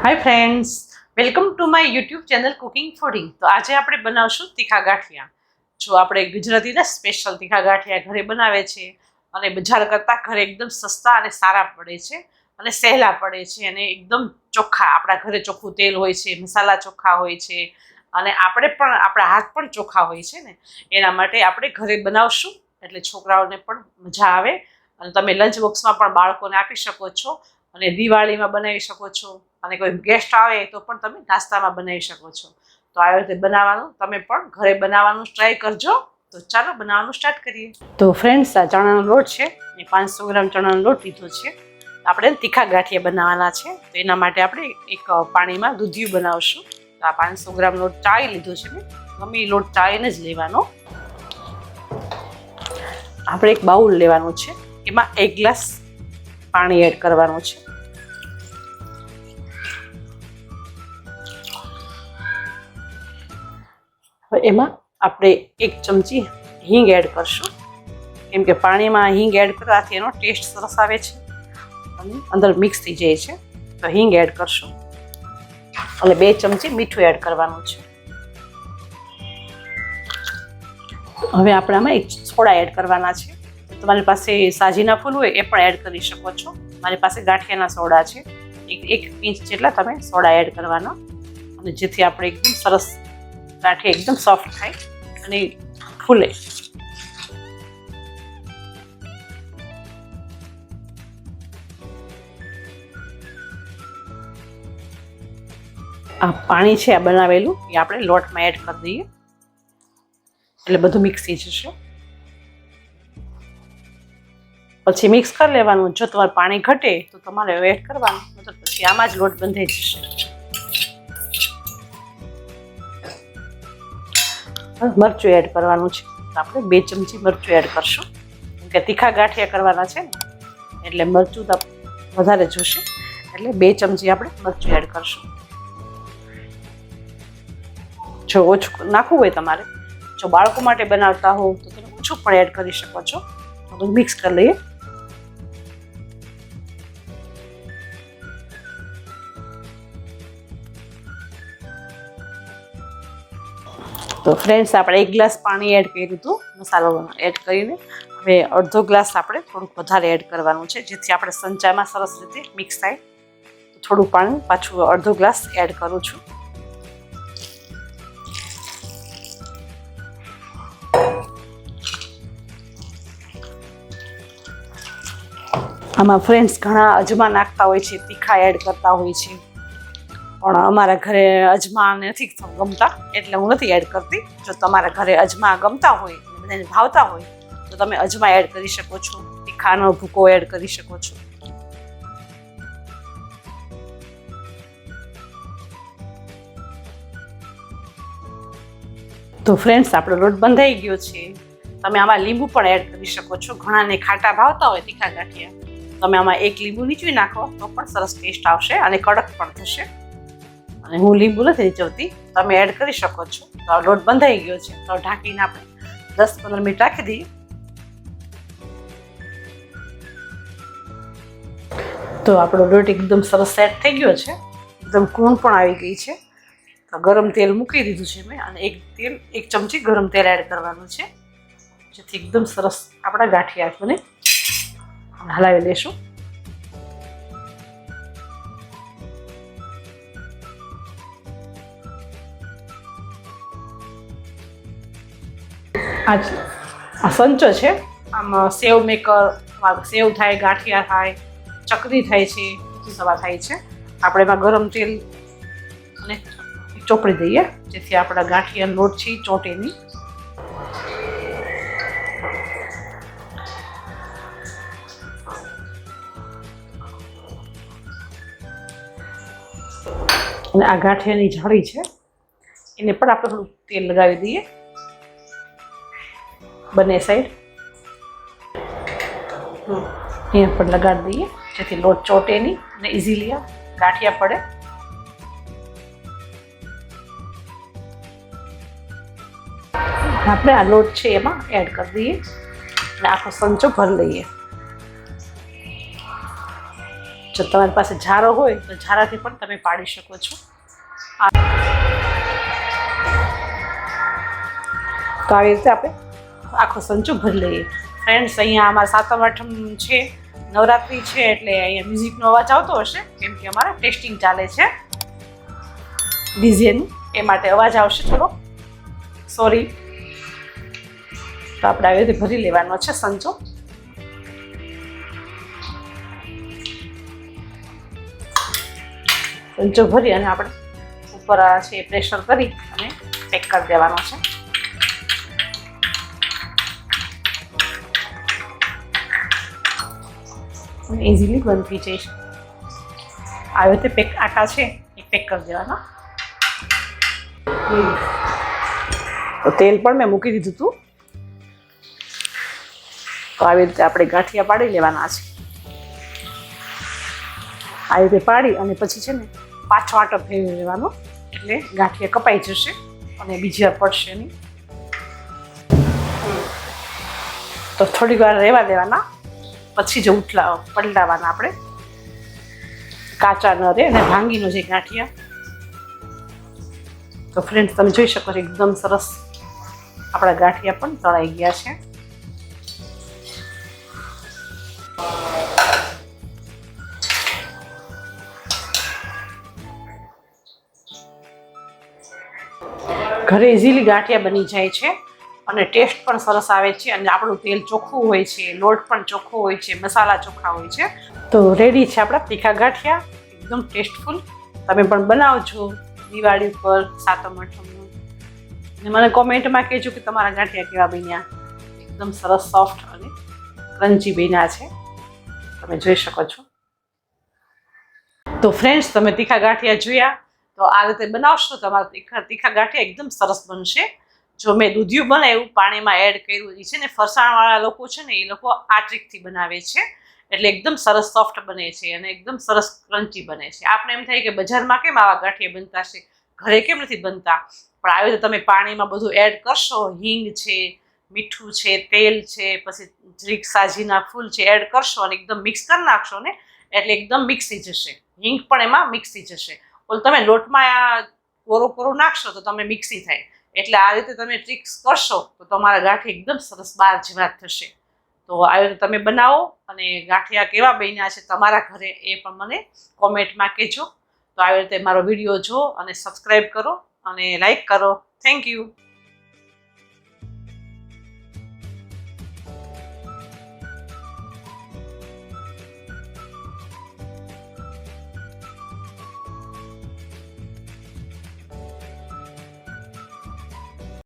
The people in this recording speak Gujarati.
Hi friends, welcome to my YouTube channel cooking fooding. તો આજે આપણે બનાવશું તીખા ગાંઠિયા. જો આપણે ગુજરાતીના સ્પેશિયલ તીખા ગાંઠિયા ઘરે બનાવે છે અને બજાર કરતાં ઘરે એકદમ સસ્તા અને સારા પડે છે અને સહેલા પડે છે અને એકદમ ચોખ્ખા. આપણા ઘરે ચોખ્ખું તેલ હોય છે, મસાલા ચોખ્ખા હોય છે અને આપણે પણ આપણા હાથ પણ ચોખ્ખા હોય છે ને, એના માટે આપણે ઘરે બનાવશું એટલે છોકરાઓને પણ મજા આવે અને તમે લંચ બોક્સમાં પણ બાળકોને આપી શકો છો અને દિવાળીમાં બનાવી શકો છો અને કોઈ ગેસ્ટ આવે તો પણ તમે નાસ્તામાં બનાવી શકો છો. તો આવી રીતે બનાવવાનું તમે પણ ઘરે બનાવવાનું ટ્રાય કરજો. તો ચાલો બનાવવાનું સ્ટાર્ટ કરીએ. તો ફ્રેન્ડ્સ, આ ચણાનો લોટ છે એ 500 ગ્રામ ચણાનો લોટ લીધો છે. આપણે તીખા ગાંઠિયા બનાવવાના છે તો એના માટે આપણે એક પાણીમાં દૂધિયું બનાવશું. તો આ 500 ગ્રામ લોટ ચાળી લીધો છે મેં. ગમે એ લોટ ચાળીને જ લેવાનો. આપણે એક બાઉલ લેવાનું છે, એમાં 1 ગ્લાસ પાણી એડ કરવાનું છે. હવે એમાં આપણે 1 ચમચી હિંગ એડ કરશું, કેમ કે પાણીમાં હિંગ એડ કરવાથી એનો ટેસ્ટ સરસ આવે છે અને અંદર મિક્સ થઈ જાય છે. તો હિંગ એડ કરશું અને 2 ચમચી મીઠું એડ કરવાનું છે. હવે આપણે આમાં 1 સોડા એડ કરવાના છે. તમારી પાસે સાજીના ફૂલ હોય એ પણ એડ કરી શકો છો. મારી પાસે ગાંઠિયાના સોડા છે. 1 પિંચ જેટલા તમે સોડા એડ કરવાના અને જેથી આપણે એકદમ સરસ ગાંઠિયા એકદમ સોફ્ટ થાય અને ફૂલે. આ પાણી છે આ બનાવેલું એ આપણે લોટમાં એડ કરી દઈએ એટલે બધું મિક્સ થઈ જશે. પછી મિક્સ કરી લેવાનું. જો તમારે પાણી ઘટે તો તમારે એડ કરવાનું, મતલબ પછી આમાં જ લોટ બંધાઈ જશે. મરચું એડ કરવાનું છે. આપણે 2 ચમચી મરચું એડ કરશું, કેમ કે તીખા ગાંઠિયા કરવાના છે ને એટલે મરચું તો વધારે જોશે, એટલે 2 ચમચી આપણે મરચું એડ કરશું. જો ઓછું નાખવું હોય તમારે, જો બાળકો માટે બનાવતા હો તો તમે ઓછું પણ એડ કરી શકો છો. બધું મિક્સ કરી લઈએ. તો ફ્રેન્ડ્સ, આપણે 1 ગ્લાસ પાણી એડ કર્યું હતું મસાલો એડ કરીને. હવે અડધો ગ્લાસ આપણે થોડુંક વધારે એડ કરવાનું છે, જેથી આપણે સંચામાં સરસ રીતે મિક્સ થાય. થોડું પાણી પાછું અડધો ગ્લાસ એડ કરું છું. આમાં ફ્રેન્ડ્સ ઘણા અજમા નાખતા હોય છે, તીખા એડ કરતા હોય છે, પણ અમારા ઘરે અજમા નથી ગમતા એટલે હું નથી એડ કરતી. જો તમારા ઘરે અજમા ગમતા હોય, બધાને ભાવતા હોય તો તમે અજમા એડ કરી શકો છો. તીખાનો ભૂકો એડ કરી શકો છો. તો ફ્રેન્ડ્સ, આપણો લોટ બંધાઈ ગયો છે. તમે આમાં લીંબુ પણ એડ કરી શકો છો. ઘણાને ખાટા ભાવતા હોય તીખા ગાંઠિયા, તમે આમાં 1 લીંબુ નીચવી નાખો તો પણ સરસ ટેસ્ટ આવશે અને કડક પણ થશે. અને હું લીંબુ નથી નીચવતી, તમે એડ કરી શકો છો. તો લોટ બંધાઈ ગયો છે તો ઢાંકીને આપણે 10-15 મિનિટ રાખી દઈએ. તો આપણો લોટ એકદમ સરસ સેટ થઈ ગયો છે, એકદમ કૂણ પણ આવી ગઈ છે. તો ગરમ તેલ મૂકી દીધું છે મેં અને 1 ચમચી ગરમ તેલ એડ કરવાનું છે, જેથી એકદમ સરસ આપણા ગાંઠિયા બને. હલાવી લેશું. આ સંચો છે, આમાં સેવ મેકર, સેવ થાય, ગાંઠિયા થાય, ચકરી થાય છે, સવા થાય છે. આપણે એમાં ગરમ તેલ અને ચોપડી દઈએ, જેથી આપણા ગાંઠિયા લોટ છે ચોંટે નહીં. અને આ ગાંઠિયાની જાળી છે એને પણ આપણે થોડું તેલ લગાવી દઈએ બંને સાઈડ. અહીંયા પણ લગાડી દઈએ જેથી લોટ ચોટે નહીં અને ઇઝીલી આ ગાંઠિયા પડે. આપણે આ લોટ છે એમાં એડ કરી દઈએ અને આખો સંચો ભરી લઈએ. જો તમારી પાસે ઝારો હોય તો ઝારાથી પણ તમે પાડી શકો છો. તો આવી રીતે આપણે આખો સંચો ભરી લઈએ. ફ્રેન્ડ્સ, અહીંયા અમારા સાતમ આઠમ છે, નવરાત્રિ છે, એટલે અહીંયા મ્યુઝિકનો અવાજ આવતો હશે કેમ કે અમારે ટેસ્ટિંગ ચાલે છે ડીજેનું, એ માટે અવાજ આવશે થોડો, સોરી. તો આપણે આવી રીતે ભરી લેવાનો છે સંચો. સંચો ભરી અને આપણે ઉપર છે પ્રેશર કરી અને પેક કરી દેવાનો છે. ઇઝીલી બંધ થઈ જાય છે. આવી રીતે પેક આટા છે એ પેક કરી દેવાના. તો તેલ પણ મેં મૂકી દીધું હતું. તો આવી રીતે આપણે ગાંઠિયા પાડી લેવાના છે. આવી રીતે પાડી અને પછી છે ને પાછો આટો ફેરવી લેવાનો, એટલે ગાંઠિયા કપાઈ જશે અને બીજી વાર પડશે નહીં. તો થોડી વાર રહેવા દેવાના, પછી જ પલટાવાના આપણે, કાચા ન રહે અને ભાંગીનો જે ગાંઠિયા. તો ફ્રેન્ડ્સ, તમે જોઈ શકો છો એકદમ સરસ આપણા ગાંઠિયા પણ તળાઈ ગયા છે. ઘરે ઇઝીલી ગાંઠિયા બની જાય છે અને ટેસ્ટ પણ સરસ આવે છે અને આપણું તેલ ચોખ્ખું હોય છે, લોટ પણ ચોખ્ખો હોય છે, મસાલા ચોખ્ખા હોય છે. તો રેડી છે આપણા તીખા ગાંઠિયા, એકદમ ટેસ્ટફુલ. તમે પણ બનાવજો દિવાળી પર, સાતમ આઠમનું. અને મને કોમેન્ટમાં કહેજો કે તમારા ગાંઠિયા કેવા બન્યા. એકદમ સરસ સોફ્ટ અને ક્રન્ચી બન્યા છે, તમે જોઈ શકો છો. તો ફ્રેન્ડ્સ, તમે તીખા ગાંઠિયા જોયા, તો આ રીતે બનાવશો તમારા તીખા ગાંઠિયા એકદમ સરસ બનશે. જો મેં દૂધિયું બનાવ્યું, પાણીમાં એડ કર્યું, એ છે ને ફરસાણવાળા લોકો છે ને, એ લોકો આ ટ્રીકથી બનાવે છે, એટલે એકદમ સરસ સોફ્ટ બને છે અને એકદમ સરસ ક્રન્ચી બને છે. આપણે એમ થાય કે બજારમાં કેમ આવા ગાંઠિયા બનતા છે, ઘરે કેમ નથી બનતા, પણ આવી રીતે તમે પાણીમાં બધું એડ કરશો, હિંગ છે, મીઠું છે, તેલ છે, પછી જરીક સાજીના ફૂલ છે, એડ કરશો અને એકદમ મિક્સ કરી નાખશો ને, એટલે એકદમ મિક્સ થઈ જશે. હિંગ પણ એમાં મિક્સ થઈ જશે. ઓલું તમે લોટમાં કોરું કોરું નાખશો તો તમે મિક્સી થાય. એટલે આ રીતે તમે ટ્રિક્સ કરશો તો તમારા ગાંઠિયા એકદમ સરસ બાર જેવા થશે. તો આવી રીતે તમે બનાવો અને ગાંઠિયા કેવા બન્યા છે તમારા ઘરે એ પણ મને કોમેન્ટમાં કહેજો. તો આવી રીતે મારો વિડીયો જો અને સબસ્ક્રાઈબ કરો અને લાઈક કરો. Thank you.